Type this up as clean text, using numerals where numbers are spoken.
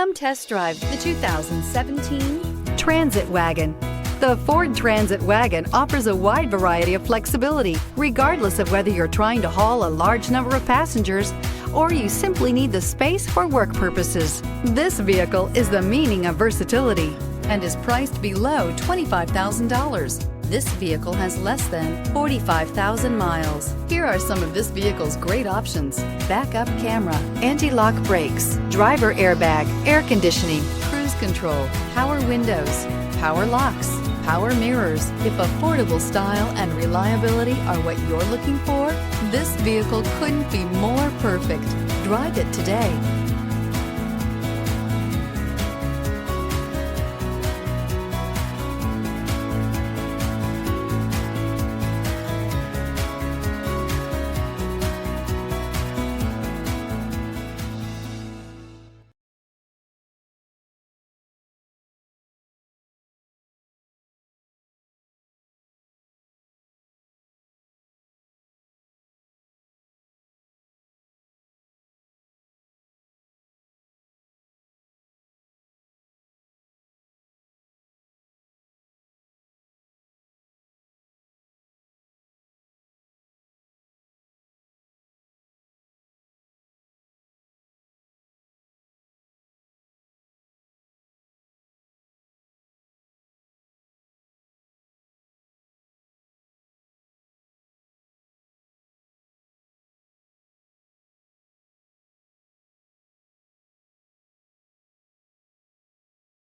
Come test drive the 2017 Transit Wagon. The Ford Transit Wagon offers a wide variety of flexibility, regardless of whether you're trying to haul a large number of passengers or you simply need the space for work purposes. This vehicle is the meaning of versatility and is priced below $25,000. This vehicle has less than 45,000 miles. Here are some of this vehicle's great options: backup camera, anti-lock brakes, driver airbag, air conditioning, cruise control, power windows, power locks, power mirrors. If affordable style and reliability are what you're looking for, this vehicle couldn't be more perfect. Drive it today.